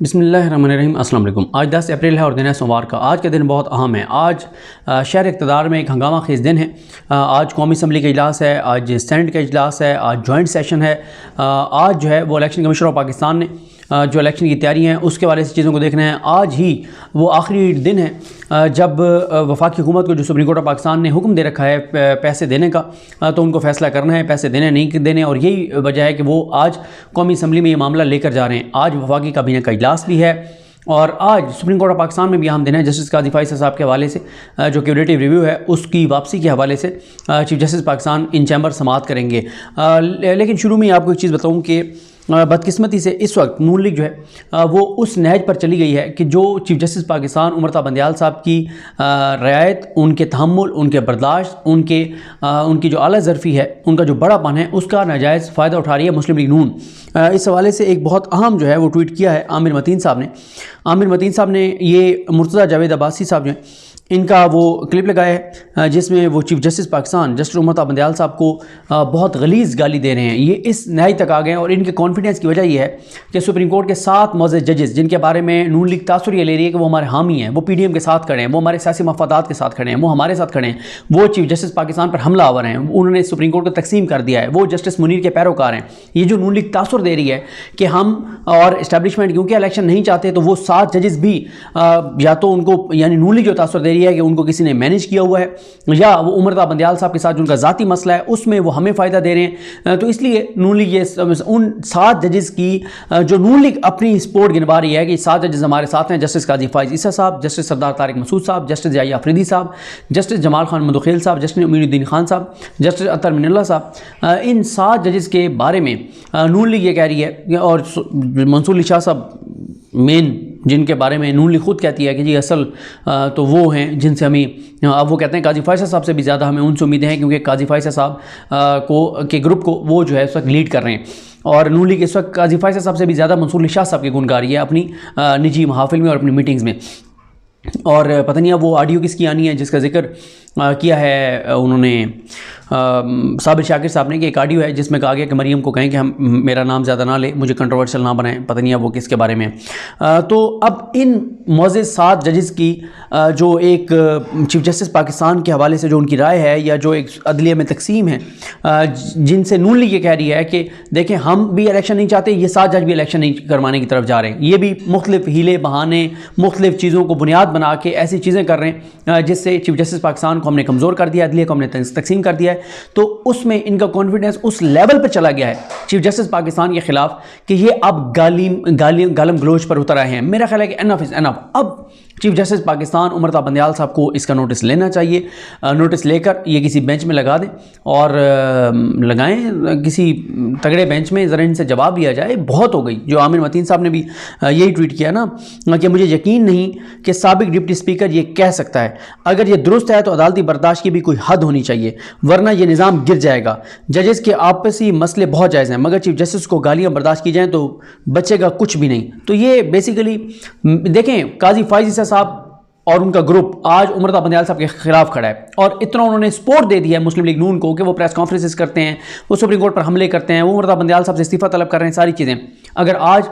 बिस्मिल्लाहिर्रहमानिर्रहीम। अस्सलाम वालेकुम। आज 10 अप्रैल है और दिन है सोमवार का। आज का दिन बहुत अहम है। आज शहर इक़्तिदार में एक हंगामा खेज़ दिन है। आज कौमी असम्बली का इजलास है, आज सेनेट का इजलास है, आज जॉइंट सेशन है। आज जो है वो इलेक्शन कमीशन ऑफ पाकिस्तान ने जो इलेक्शन की तैयारी हैं उसके वाले से चीज़ों को देखना है। आज ही वो आखिरी दिन है जब वफाकी हुकूमत को जो सुप्रीम कोर्ट ऑफ पाकिस्तान ने हुक्म दे रखा है पैसे देने का, तो उनको फ़ैसला करना है पैसे देने नहीं देने। और यही वजह है कि वो आज कौमी असम्बली में ये मामला लेकर जा रहे हैं। आज वफाकी काबीना का इजलास भी है और आज सुप्रीम कोर्ट ऑफ पाकिस्तान में भी अहम दिन है। जस्टिस काजी फाइज़ साहब के हवाले से जो क्यूरेटिव रिव्यू है उसकी वापसी के हवाले से चीफ जस्टिस पाकिस्तान इन चैम्बर समाअत करेंगे। लेकिन शुरू में आपको एक चीज़ बताऊँ कि बदकिस्मती से इस वक्त नून लीग जो है वो उस नहज पर चली गई है कि जो चीफ जस्टिस पाकिस्तान उमर बंदयाल साहब की रियायत, उनके तहम्मुल, उनके बर्दाश्त, उनकी जो आला ज़रफ़ी है, उनका जो बड़ापन है, उसका नाजायज़ फ़ायदा उठा रही है मुस्लिम लीग नून। इस हवाले से एक बहुत अहम जो है वो ट्वीट किया है आमिर मतीन साहब ने। आमिर मतीन साहब ने ये मुर्तज़ा जावेद अब्बासी साहब जो हैं इनका वो क्लिप लगाया है जिसमें वो chief justice Pakistan justice Umar Bandial साहब को बहुत गलीज़ गाली दे रहे हैं। ये इस नहाई तक आ गए हैं और इनके कॉन्फिडेंस की वजह ये है कि सुप्रीम कोर्ट के 7 मौज़ूद जजेस जिनके बारे में नून लीग तासुर ये ले रही है कि वो हमारे हामी हैं, वो PDM के साथ खड़े हैं, वो हमारे सियासी मफादात के साथ खड़े हैं, वो हमारे साथ खड़े हैं, वो चीफ जस्टिस पाकिस्तान पर हमला आवर हैं, उन्होंने सुप्रीम कोर्ट को तकसीम कर दिया है, वो जस्टिस मुनीर के पैरोकार हैं। ये जो नून लीग तासुर दे रही है कि हम और इस्टेब्लिशमेंट क्योंकि इलेक्शन नहीं चाहते, तो वो 7 जजेस भी या तो उनको यानी नून लीग जो तासुर दे रही है कि उनको किसी ने मैनेज किया हुआ है, या वो उमर बंदयाल साहब के साथ जो उनका ज़ाती मसला है उसमें वो हमें फ़ायदा दे रहे हैं। तो इसलिए नून लीग ये उन 7 जजेस की जो नून लीग अपनी सपोर्ट गिनवा रही है कि 7 जजेस हमारे साथ हैं, जस्टिस काजी फाइज़ ईसा साहब, जस्टिस सरदार तारिक मसूद साहब, जस्टिस याहिया अफरीदी साहब, जस्टिस जमाल खान मंदुखेल साहब, जस्टिस उमीनुद्दीन खान साहब, जस्टिस अतर मिनल्ला साहब। इन 7 जजेस के बारे में नून लीग ये कह रही है और मंसूर अली शाह साहब मेन जिनके बारे में नून लीग खुद कहती है कि जी असल तो वो हैं जिनसे हमें, अब वो कहते हैं काजी फाइज़ साहब से भी ज़्यादा हमें उनसे उम्मीदें हैं क्योंकि काजी फाइज़ साहब के ग्रुप को वो जो है इस वक्त लीड कर रहे हैं। और नून लीग इस वक्त काजी फाइज़ साहब से भी ज़्यादा मंसूर अली शाह साहब की गुण गा रही है अपनी निजी महाफिल में और अपनी मीटिंग्स में। और पता नहीं अब वो ऑडियो किसकी आनी है जिसका जिक्र किया है उन्होंने साबिर शाकिर साहब ने कि एक ऑडियो है जिसमें कहा गया कि मरियम को कहें कि हम मेरा नाम ज़्यादा ना ले, मुझे कंट्रोवर्शियल ना बनाएं। पता नहीं अब वो किसके बारे में। तो अब इन मौजूद 7 जजेस की जो एक चीफ जस्टिस पाकिस्तान के हवाले से जो उनकी राय है या जो एक अदलिया में तकसीम है, जिनसे नून लीग ये कह रही है कि देखें हम भी इलेक्शन नहीं चाहते, ये 7 जज भी इलेक्शन नहीं करवाने की तरफ जा रहे हैं, ये भी मुख्तलिफ हीले बहाने मुख्तलिफ चीज़ों को बुनियाद बना के ऐसी चीज़ें कर रहे हैं जिससे चीफ जस्टिस पाकिस्तान को हमने कमज़ोर कर दिया, अदलिया को हमने तकसीम कर दिया है। तो उसमें इनका कॉन्फिडेंस उस लेवल पर चला गया है चीफ जस्टिस पाकिस्तान के खिलाफ कि ये अब गालम गलोच पर उतर आए हैं। मेरा ख्याल है कि एनफ इज़ एनफ। अब चीफ जस्टिस पाकिस्तान उमर बंदयाल साहब को इसका नोटिस लेना चाहिए। नोटिस लेकर ये किसी बेंच में लगा दें और लगाएं किसी तगड़े बेंच में, ज़रा इनसे जवाब लिया जाए। बहुत हो गई। जो आमिर मतीन साहब ने भी यही ट्वीट किया ना कि मुझे यकीन नहीं कि साबिक डिप्टी स्पीकर ये कह सकता है। अगर ये दुरुस्त है तो अदालती बर्दाश्त की भी कोई हद होनी चाहिए, वरना ये निज़ाम गिर जाएगा। जजेस के आपसी मसले बहुत जायज़ हैं, मगर चीफ जस्टिस को गालियाँ बर्दाश्त की जाएँ तो बचेगा कुछ भी नहीं। तो ये बेसिकली देखें, काजी फाइज़ साहब और उनका ग्रुप आज उमर बंदयाल साहब के खिलाफ खड़ा है और इतना उन्होंने सपोर्ट दे दिया है मुस्लिम लीग नून को कि वो प्रेस कॉन्फ्रेंसेस करते हैं, वो सुप्रीम कोर्ट पर हमले करते हैं, वो उमर बंदयाल साहब से इस्तीफ़ा तलब कर रहे हैं, सारी चीज़ें। अगर आज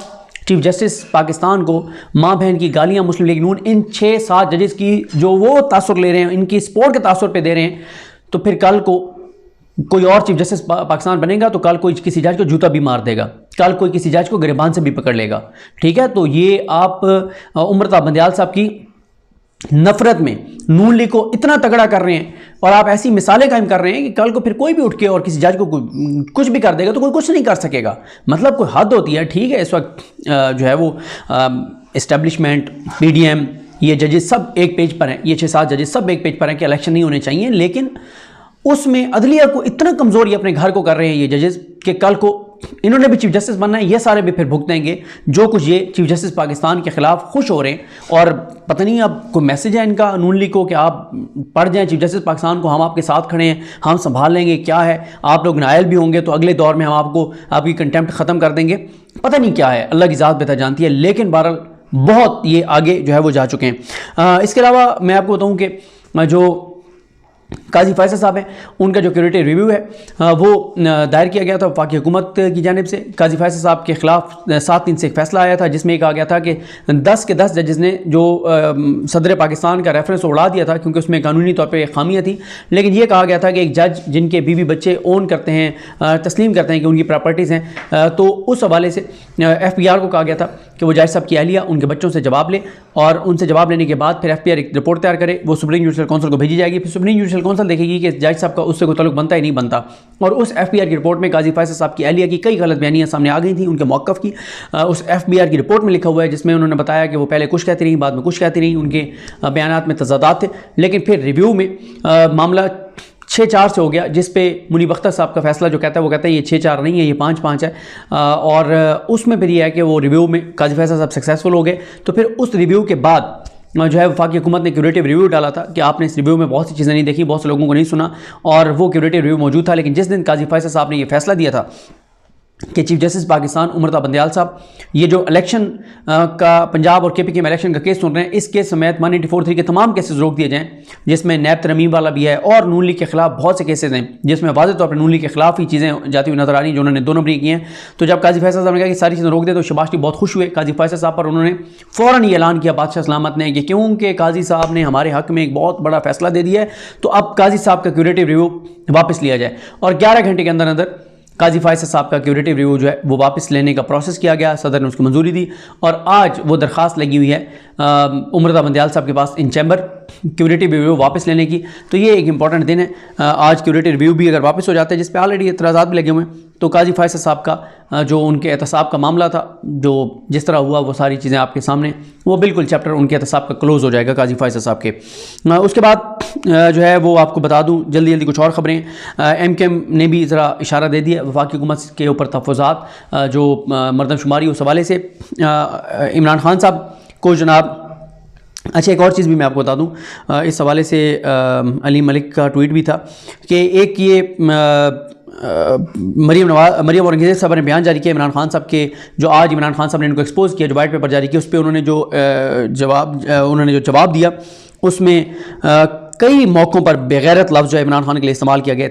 चीफ जस्टिस पाकिस्तान को माँ बहन की गालियाँ मुस्लिम लीग नून इन 6-7 जजेस की जो वो तासुर ले रहे हैं, इनकी सपोर्ट के तासुर पर दे रहे हैं, तो फिर कल को कोई और चीफ जस्टिस पाकिस्तान बनेगा तो कल कोई किसी जज को जूता भी मार देगा, कल कोई किसी जज को गिरबान से भी पकड़ लेगा। ठीक है, तो ये आप उमर बंदयाल साहब की नफरत में नून लीग को इतना तगड़ा कर रहे हैं और आप ऐसी मिसालें कायम कर रहे हैं कि कल को फिर कोई भी उठ के और किसी जज को कुछ भी कर देगा तो कोई कुछ नहीं कर सकेगा। मतलब कोई हद होती है। ठीक है, इस वक्त जो है वो इस्टेब्लिशमेंट, PDM, ये जजेस सब एक पेज पर हैं, ये 6-7 जजेस सब एक पेज पर हैं कि इलेक्शन नहीं होने चाहिए, लेकिन उसमें अदलिया को इतना कमज़ोर ये अपने घर को कर रहे हैं ये जजेस कि कल को इन्होंने भी चीफ जस्टिस बनना है, ये सारे भी फिर भुगतेंगे जो कुछ ये चीफ जस्टिस पाकिस्तान के खिलाफ खुश हो रहे हैं। और पता नहीं अब कोई मैसेज है इनका नून लीग को कि आप पढ़ जाएं चीफ जस्टिस पाकिस्तान को, हम आपके साथ खड़े हैं, हम संभाल लेंगे, क्या है आप लोग नायल भी होंगे तो अगले दौर में हम आपको आपकी कंटेम्प्ट ख़त्म कर देंगे। पता नहीं क्या है, अल्लाह की ज़ात बेहतर जानती है, लेकिन बहरहाल बहुत ये आगे जो है वो जा चुके हैं। इसके अलावा मैं आपको बताऊँ कि जो काजी फैसल साहब हैं, उनका जो क्यूरेटिव रिव्यू है वो दायर किया गया था वफाकी हुकूमत की जानिब से। काजी फैसल साहब के ख़िलाफ़ 7-3 से एक फ़ैसला आया था जिसमें कहा गया था कि 10 के 10 जजेस ने जो सदर पाकिस्तान का रेफरेंस उड़ा दिया था क्योंकि उसमें कानूनी तौर पर खामियाँ थी, लेकिन ये कहा गया था कि एक जज जिनके बीवी बच्चे ओन करते हैं, तस्लीम करते हैं कि उनकी प्रॉपर्टीज़ हैं, तो उस हवाले से FPR को कहा गया था कि वो जज साहब की अहलिया उनके बच्चों से जवाब ले और उनसे जवाब लेने के बाद फिर FPR एक रिपोर्ट तैयार करे, वो सुप्रीम जुडिशल काउंसिल को भेजी जाएगी। फिर सुप्रीम जुडिशल काउंसिल देखेगी कि जज साहब का उससे कोई ताल्लुक बनता ही नहीं बनता। और उस FPR की रिपोर्ट में काजी फैसल साहब की अहलिया की कई गलत बयानियाँ सामने आ गई थी उनके मौक़िफ़ की। उस FPR की रिपोर्ट में लिखा हुआ है जिसमें उन्होंने बताया कि वो पहले कुछ कहती रही, बाद में कुछ कहती रही, उनके बयानात में तज़ादात थे, लेकिन फिर रिव्यू में मामला 6-4 से हो गया, जिस पे मुनीब अख्तर साहब का फैसला जो कहता है वो कहता है ये 6-4 नहीं है, ये 5-5 है। और उसमें फिर ये है कि वो रिव्यू में काजी फैसल साहब सक्सेसफुल हो गए। तो फिर उस रिव्यू के बाद जो है वफाकी हुकूमत ने क्यूरेटिव रिव्यू डाला था कि आपने इस रिव्यू में बहुत सी चीज़ें नहीं देखी, बहुत से लोगों को नहीं सुना, और वो क्यूरेटिव रिव्यू मौजूद था। लेकिन जिस दिन काजी फैसल साहब ने ये फैसला दिया था कि चीफ जस्टिस पाकिस्तान उमरता बंदयाल साहब ये जो इलेक्शन का पंजाब और KPK में इलेक्शन का केस सुन रहे हैं, इस केस समेत 184(3) के तमाम केसेस रोक दिए जाएँ, जिसमें नैब तरमीम वाला भी है और नून लीग के खिलाफ बहुत से केसेस हैं जिसमें वाज़ेह तौर पर नून लीग के खिलाफ ही चीज़ें जाती हुई नजर आ रही हैं जो उन्होंने 2 नंबरी की हैं। तो जब काजी फैसल साहब ने कहा कि सारी चीज़ें रोक दे तो शहबाज शरीफ बहुत खुश हुए काजी फैसल साहब पर। उन्होंने फ़ौरन ये ऐलान किया बादशाह सलामत ने कि क्योंकि काजी साहब ने हमारे हक़ में एक बहुत बड़ा फैसला दे दिया है तो अब काजी साहब का क्यूरेटिव रिव्यू वापस लिया जाए। और 11 घंटे के अंदर अंदर काजी फैसल साहब का क्यूरेटिव रिव्यू जो है वो वापस लेने का प्रोसेस किया गया, सदर ने उसकी मंजूरी दी और आज वो दरख्वास्त लगी हुई है उमरता बंदयाल साहब के पास इन चैम्बर क्यूरेटिव रिव्यू वापस लेने की। तो ये एक इंपॉर्टेंट दिन है। आज क्यूरेटिव रिव्यू भी अगर वापस हो जाता है जिस पे ऑलरेडी एतराज़ात भी लगे हुए हैं, तो काजी फैसल साहब का जो उनके एहतसाब का मामला था, जो जिस तरह हुआ वो सारी चीज़ें आपके सामने, वो बिल्कुल चैप्टर उनके एहतसाब का क्लोज़ हो जाएगा काजी फैसल साहब के। उसके बाद जो है वो आपको बता दूँ जल्दी जल्दी कुछ और ख़बरें। MKM ने भी ज़रा इशारा दे दिया वफाकी हुकूमत के ऊपर तहफ़्फ़ुज़ात जो मरदमशुमारी उस हवाले से इमरान खान साहब को जनाब। अच्छा, एक और चीज़ भी मैं आपको बता दूं, इस हवाले से अली मलिक का ट्वीट भी था कि एक ये मरियम औरंगज़ेब साहब ने बयान जारी किया इमरान खान साहब के, जो आज इमरान खान साहब ने इनको एक्सपोज किया, जो वाइट पेपर जारी किया, उस पर उन्होंने जो जवाब दिया उसमें कई मौक़ों पर बेगैरत लफ्ज़ जो इमरान खान के लिए इस्तेमाल किया गया।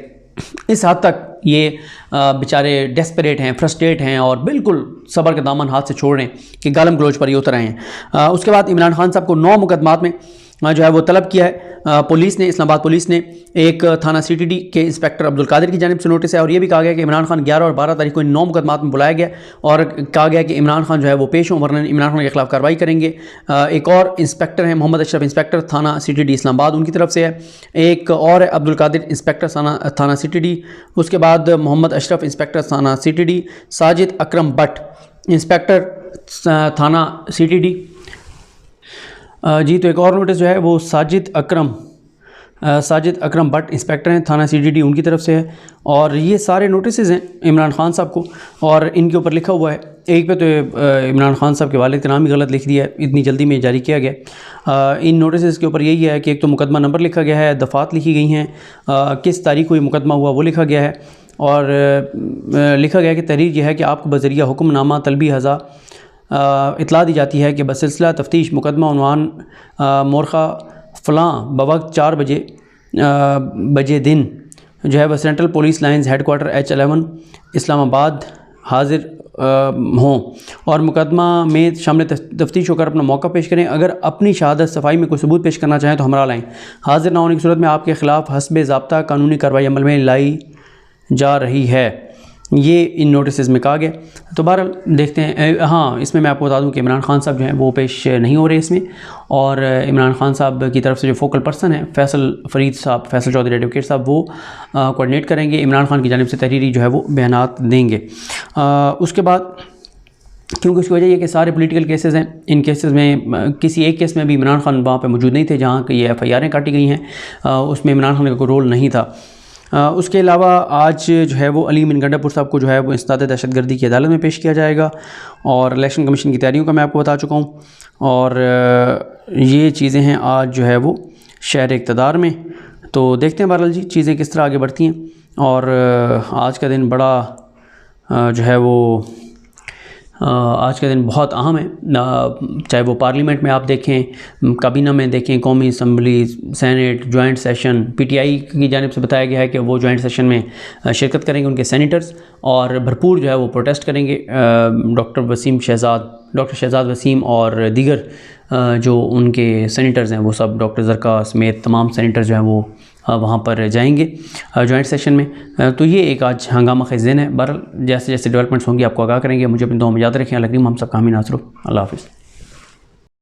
इस हद तक ये बेचारे डेस्परेट हैं, फ्रस्ट्रेट हैं और बिल्कुल सब्र का दामन हाथ से छोड़ रहे हैं कि गालम गलोच पर ये उतर आए हैं। उसके बाद इमरान खान साहब को 9 मुकदमात में जो है वो तलब किया है पुलिस ने, इस्लामाबाद पुलिस ने। एक थाना CTD के इंस्पेक्टर अब्दुल कादिर की जानिब से नोटिस है और ये भी कहा गया कि इमरान खान 11 और 12 तारीख को इन 9 मुकदमात में बुलाया गया और कहा गया कि इमरान खान जो है वो पेश हों वरना इमरान खान के खिलाफ कार्रवाई करेंगे। एक और इंस्पेक्टर हैं मोहम्मद अशरफ, इंस्पेक्टर थाना CTD इस्लामाबाद, उनकी तरफ से है। एक और है अब्दुल कादिर, इंस्पेक्टर थाना CTD। उसके बाद मोहम्मद अशरफ, इंस्पेक्टर थाना CTD। साजिद अकरम भट्ट, इंस्पेक्टर थाना CTD। जी, तो एक और नोटिस जो है वो साजिद अकरम भट्ट, इंस्पेक्टर हैं थाना CTD, उनकी तरफ से है। और ये सारे नोटिस हैं इमरान खान साहब को और इनके ऊपर लिखा हुआ है। एक पे तो इमरान खान साहब के वालिद का नाम ही गलत लिख दिया है, इतनी जल्दी में जारी किया गया। इन नोटिस के ऊपर यही है कि एक तो मुकदमा नंबर लिखा गया है, दफ़ात लिखी गई हैं, किस तारीख को ये मुकदमा हुआ वो लिखा गया है और लिखा गया है कि तहरीर यह है कि आपको बज़रिया हुक्मनामा तलबी हज़ा इतला दी जाती है कि बसिलसिला तफ्तीश मुकदमा उन्वान मोरखा फ़लाँ बवक्त 4 बजे दिन जो है वह central police lines headquarter H11 Islamabad हाजिर हों और मुकदमा में शामिल तफ्तीश होकर अपना मौका पेश करें। अगर अपनी शहादत सफाई में कोई सबूत पेश करना चाहें तो हमरा लाएँ। हाजिर ना होने की सूरत में आपके ख़िलाफ़ हस्बे ज़ाब्ता कानूनी कार्रवाई अमल में लाई जा रही है, ये इन नोटिस में कहा गया। तो बहरहाल देखते हैं। हाँ, इसमें मैं आपको बता दूं कि इमरान खान साहब जो हैं वो पेश नहीं हो रहे इसमें, और इमरान खान साहब की तरफ से जो फोकल पर्सन है फैसल चौधरी एडवोकेट साहब, वो कोऑर्डिनेट करेंगे, इमरान खान की जानिब से तहरीरी जो है वो बयानात देंगे। उसके बाद क्योंकि उसकी वजह यह कि सारे पॉलिटिकल केसेस हैं, इन केसेस में किसी एक केस में भी इमरान खान वहाँ पर मौजूद नहीं थे जहाँ की ये FIR काटी गई हैं, उसमें इमरान खान का कोई रोल नहीं था। उसके अलावा आज जो है वो अली बिन गंडापुर साहब को जो है वो इंसदाद दहशतगर्दी की अदालत में पेश किया जाएगा और इलेक्शन कमीशन की तैयारियों का मैं आपको बता चुका हूँ। और ये चीज़ें हैं आज जो है वो शहर इक़्तिदार में। तो देखते हैं बहरहाल जी चीज़ें किस तरह आगे बढ़ती हैं। और आज का दिन बड़ा जो है वो आज का दिन बहुत अहम है, चाहे वो पार्लियामेंट में आप देखें, काबीना में देखें, कौमी assembly, senate, joint session. PTI की जानिब से बताया गया है कि वो जॉइंट सेशन में शिरकत करेंगे उनके सेनेटर्स, और भरपूर जो है वो प्रोटेस्ट करेंगे। डॉक्टर शहजाद वसीम और दीगर जो उनके सेनेटर्स हैं वो सब, डॉक्टर ज़रका समेत तमाम सेनेटर जो हैं वो वहाँ पर जाएंगे जॉइंट सेशन में। तो ये एक आज हंगामा ख़ेज़ दिन है। बहरहाल जैसे जैसे डेवलपमेंट्स होंगी आपको आगाह करेंगे। मुझे अपनी दुआ में याद रखें। अल्लाह करीम हम सब का हामी नासरो। अल्लाह हाफ़िज़।